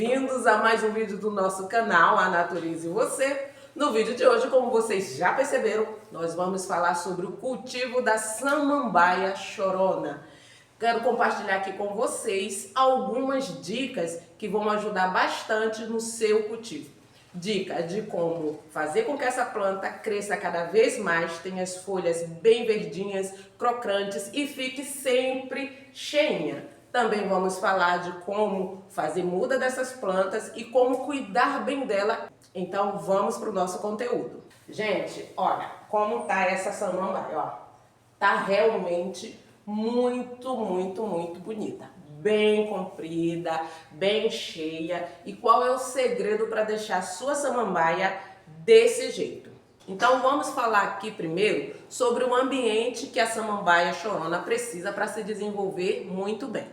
bem-vindos a mais um vídeo do nosso canal, A Natureza e Você. No vídeo de hoje, como vocês já perceberam, nós vamos falar sobre o cultivo da samambaia chorona. Quero compartilhar aqui com vocês algumas dicas que vão ajudar bastante no seu cultivo. Dicas de como fazer com que essa planta cresça cada vez mais, tenha as folhas bem verdinhas, crocantes e fique sempre cheinha. Também vamos falar de como fazer muda dessas plantas e como cuidar bem dela. Então vamos para o nosso conteúdo. Gente, olha como tá essa samambaia, ó. Tá realmente muito bonita. Bem comprida, bem cheia. E qual é o segredo para deixar a sua samambaia desse jeito? Então vamos falar aqui primeiro sobre o ambiente que a samambaia chorona precisa para se desenvolver muito bem.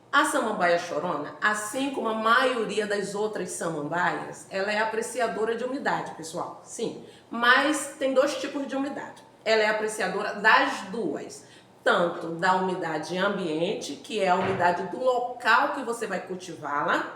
A samambaia chorona, assim como a maioria das outras samambaias, ela é apreciadora de umidade, pessoal. Sim, mas tem dois tipos de umidade. Ela é apreciadora das duas. Tanto da umidade ambiente, que é a umidade do local que você vai cultivá-la,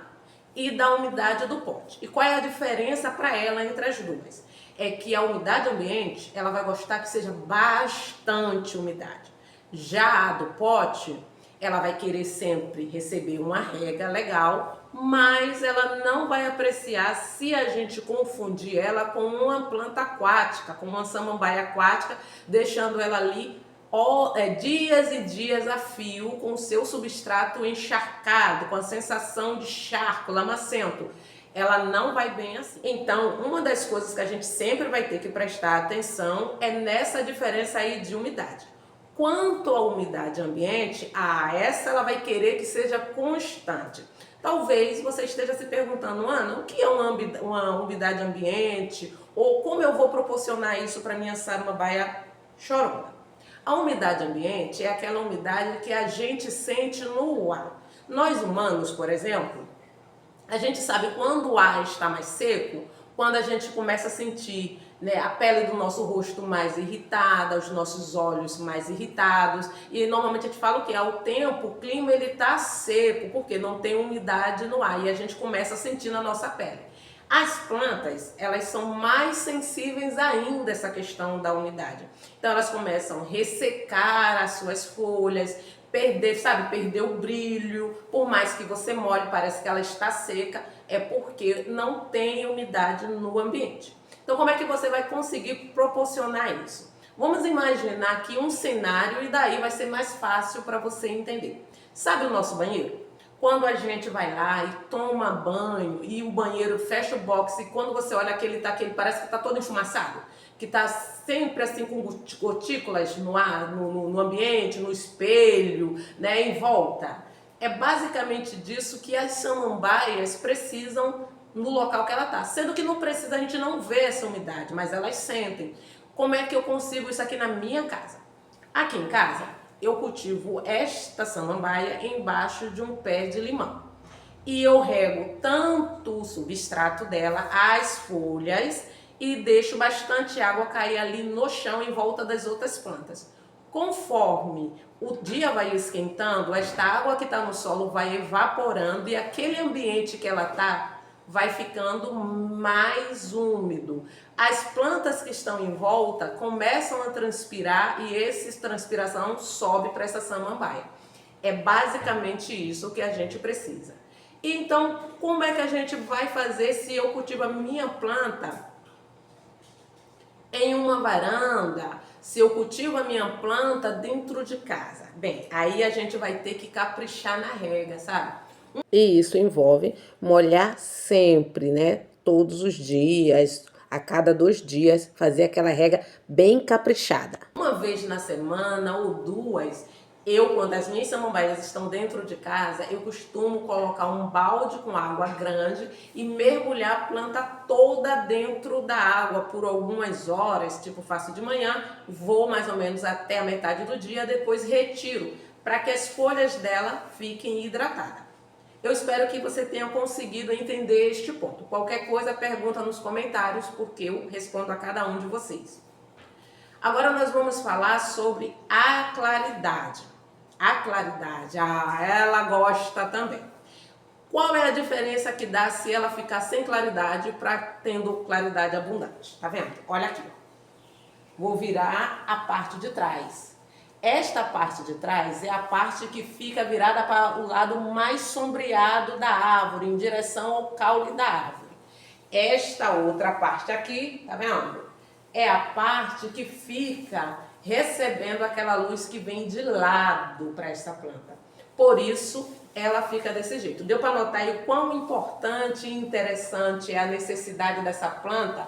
e da umidade do pote. E qual é a diferença para ela entre as duas? É que a umidade ambiente, ela vai gostar que seja bastante umidade. Já a do pote, ela vai querer sempre receber uma rega legal, mas ela não vai apreciar se a gente confundir ela com uma planta aquática, com uma samambaia aquática, deixando ela ali dias e dias a fio com o seu substrato encharcado, com a sensação de charco, lamacento. Ela não vai bem assim. Então, uma das coisas que a gente sempre vai ter que prestar atenção é nessa diferença aí de umidade. Quanto à umidade ambiente, essa ela vai querer que seja constante. Talvez você esteja se perguntando, Ana, o que é uma umidade ambiente? Ou como eu vou proporcionar isso para minha samambaia chorona? A umidade ambiente é aquela umidade que a gente sente no ar. Nós humanos, por exemplo, a gente sabe quando o ar está mais seco, quando a gente começa a sentir, né, a pele do nosso rosto mais irritada, os nossos olhos mais irritados. E normalmente a gente fala o quê? Ao tempo, o clima ele tá seco, porque não tem umidade no ar. E a gente começa a sentir na nossa pele. As plantas, elas são mais sensíveis ainda a essa questão da umidade. Então elas começam a ressecar as suas folhas, perder o brilho. Por mais que você molhe, parece que ela está seca, é porque não tem umidade no ambiente. Então como é que você vai conseguir proporcionar isso? Vamos imaginar aqui um cenário e daí vai ser mais fácil para você entender. Sabe o nosso banheiro? Quando a gente vai lá e toma banho e o banheiro fecha o box e quando você olha aquele parece que está todo enfumaçado, que está sempre assim com gotículas no ar, no ambiente, no espelho, né, em volta. É basicamente disso que as samambaias precisam no local que ela está. Sendo que não precisa, a gente não vê essa umidade, mas elas sentem. Como é que eu consigo isso aqui na minha casa? Aqui em casa, eu cultivo esta samambaia embaixo de um pé de limão. E eu rego tanto o substrato dela, as folhas, e deixo bastante água cair ali no chão em volta das outras plantas. Conforme o dia vai esquentando, esta água que está no solo vai evaporando e aquele ambiente que ela está vai ficando mais úmido. As plantas que estão em volta começam a transpirar e essa transpiração sobe para essa samambaia. É basicamente isso que a gente precisa. Então, como é que a gente vai fazer se eu cultivo a minha planta em uma varanda, se eu cultivo a minha planta dentro de casa? Bem, aí a gente vai ter que caprichar na rega, sabe? E isso envolve molhar sempre, né? Todos os dias, a cada 2 dias, fazer aquela rega bem caprichada. Uma vez na semana ou duas, quando as minhas samambaias estão dentro de casa, eu costumo colocar um balde com água grande e mergulhar a planta toda dentro da água por algumas horas, tipo faço de manhã, vou mais ou menos até a metade do dia, depois retiro, para que as folhas dela fiquem hidratadas. Eu espero que você tenha conseguido entender este ponto. Qualquer coisa, pergunta nos comentários, porque eu respondo a cada um de vocês. Agora nós vamos falar sobre a claridade. A claridade, ela gosta também. Qual é a diferença que dá se ela ficar sem claridade para tendo claridade abundante? Tá vendo? Olha aqui. Vou virar a parte de trás. Esta parte de trás é a parte que fica virada para o lado mais sombreado da árvore, em direção ao caule da árvore. Esta outra parte aqui, tá vendo? É a parte que fica recebendo aquela luz que vem de lado para essa planta. Por isso, ela fica desse jeito. Deu para notar aí o quão importante e interessante é a necessidade dessa planta?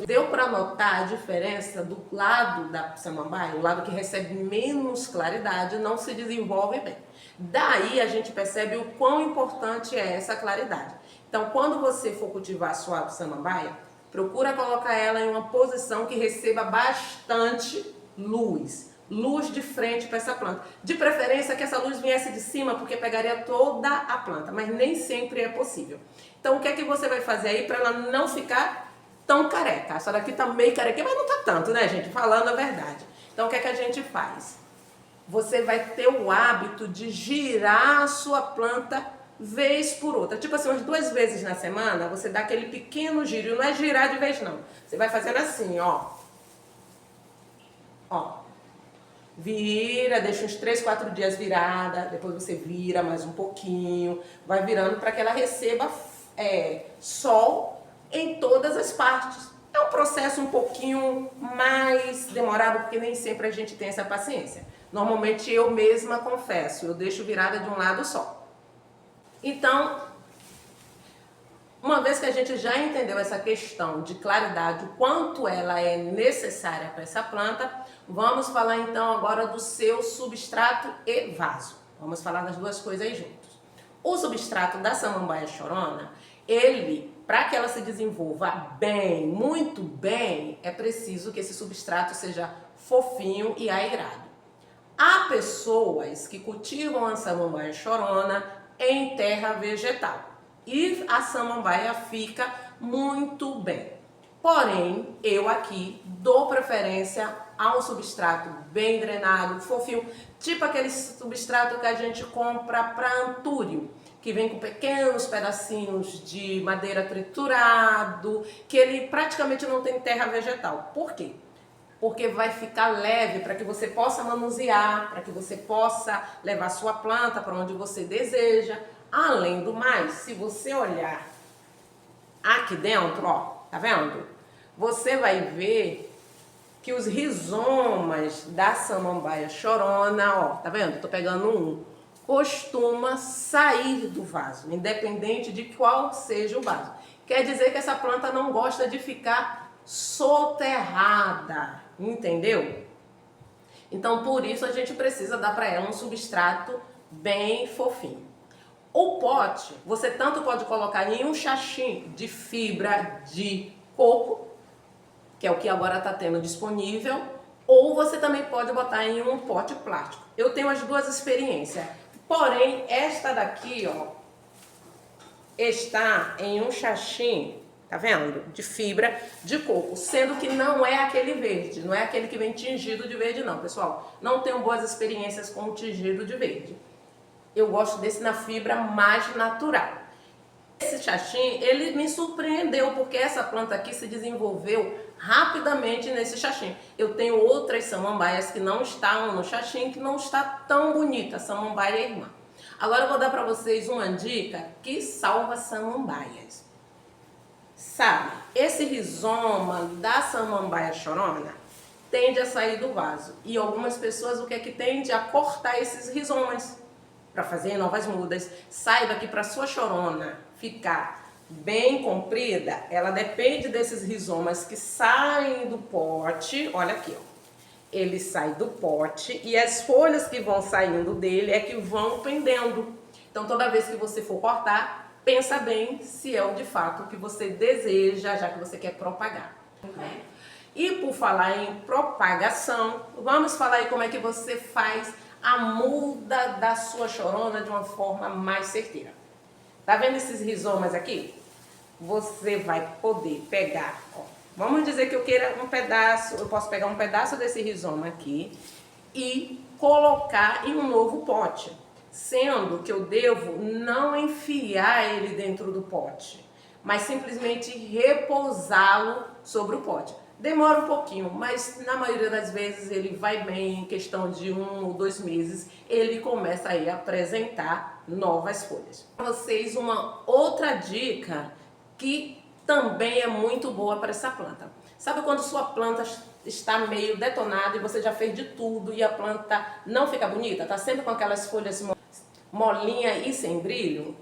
Deu para notar a diferença do lado da samambaia, o lado que recebe menos claridade não se desenvolve bem. Daí a gente percebe o quão importante é essa claridade. Então, quando você for cultivar a sua samambaia, procura colocar ela em uma posição que receba bastante luz. Luz de frente para essa planta. De preferência que essa luz viesse de cima, porque pegaria toda a planta, mas nem sempre é possível. Então, o que é que você vai fazer aí para ela não ficar tão careca? Essa daqui tá meio careca, mas não tá tanto, né, gente? Falando a verdade. Então, o que é que a gente faz? Você vai ter o hábito de girar a sua planta vez por outra. Tipo assim, umas 2 vezes na semana, você dá aquele pequeno giro. Não é girar de vez, não. Você vai fazendo assim, ó. Ó. Vira, deixa uns 3, 4 dias virada. Depois você vira mais um pouquinho. Vai virando para que ela receba sol em todas as partes. É um processo um pouquinho mais demorado, porque nem sempre a gente tem essa paciência. Normalmente eu mesma confesso, eu deixo virada de um lado só. Então, uma vez que a gente já entendeu essa questão de claridade, o quanto ela é necessária para essa planta, vamos falar então agora do seu substrato e vaso. Vamos falar das duas coisas juntos. O substrato da samambaia chorona, ele, para que ela se desenvolva bem, muito bem, é preciso que esse substrato seja fofinho e aerado. Há pessoas que cultivam a samambaia chorona em terra vegetal e a samambaia fica muito bem. Porém, eu aqui dou preferência a um substrato bem drenado, fofinho, tipo aquele substrato que a gente compra para antúrio, que vem com pequenos pedacinhos de madeira triturado, que ele praticamente não tem terra vegetal. Por quê? Porque vai ficar leve para que você possa manusear, para que você possa levar sua planta para onde você deseja. Além do mais, se você olhar aqui dentro, ó, tá vendo? Você vai ver que os rizomas da samambaia chorona, ó, tá vendo? Tô pegando um, costuma sair do vaso, independente de qual seja o vaso. Quer dizer que essa planta não gosta de ficar soterrada, entendeu? Então, por isso a gente precisa dar para ela um substrato bem fofinho. O pote, você tanto pode colocar em um chachim de fibra de coco, que é o que agora está tendo disponível, ou você também pode botar em um pote plástico. Eu tenho as duas experiências, porém, esta daqui, ó, está em um chachim, tá vendo? De fibra de coco, sendo que não é aquele verde, não é aquele que vem tingido de verde não, pessoal. Não tenho boas experiências com o tingido de verde. Eu gosto desse na fibra mais natural. Esse chachim, ele me surpreendeu, porque essa planta aqui se desenvolveu rapidamente nesse chachim. Eu tenho outras samambaias que não estavam no chachim, que não está tão bonita, a samambaia irmã. Agora eu vou dar para vocês uma dica que salva samambaias. Sabe, esse rizoma da samambaia chorona tende a sair do vaso. E algumas pessoas o que é que tende a cortar esses rizomas para fazer novas mudas. Saiba que para sua chorona ficar bem comprida, ela depende desses rizomas que saem do pote. Olha aqui, ó. Ele sai do pote e as folhas que vão saindo dele é que vão pendendo. Então, toda vez que você for cortar, pensa bem se é o de fato que você deseja, já que você quer propagar. E por falar em propagação, vamos falar aí como é que você faz a muda da sua chorona de uma forma mais certeira. Tá vendo esses rizomas aqui? Você vai poder pegar, ó, vamos dizer que eu queira um pedaço, eu posso pegar um pedaço desse rizoma aqui e colocar em um novo pote. sendo que eu devo não enfiar ele dentro do pote, mas simplesmente repousá-lo sobre o pote. Demora um pouquinho, mas na maioria das vezes ele vai bem. Em questão de 1 ou 2 meses, ele começa aí a apresentar novas folhas. Para vocês, uma outra dica que também é muito boa para essa planta. Sabe quando sua planta está meio detonada e você já fez de tudo e a planta não fica bonita? Está sempre com aquelas folhas molinha e sem brilho?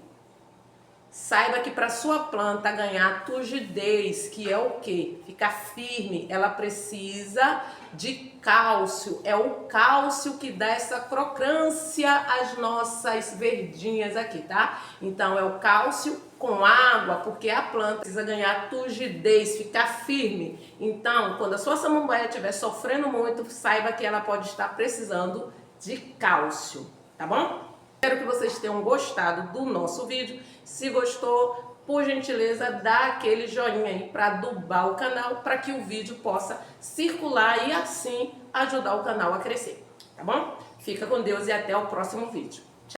Saiba que para sua planta ganhar turgidez, que é o que? Ficar firme, ela precisa de cálcio. É o cálcio que dá essa crocância às nossas verdinhas aqui, tá? Então é o cálcio com água, porque a planta precisa ganhar turgidez, ficar firme. Então, quando a sua samambaia estiver sofrendo muito, saiba que ela pode estar precisando de cálcio, tá bom? Espero que vocês tenham gostado do nosso vídeo. Se gostou, por gentileza, dá aquele joinha aí para adubar o canal, para que o vídeo possa circular e assim ajudar o canal a crescer, tá bom? Fica com Deus e até o próximo vídeo.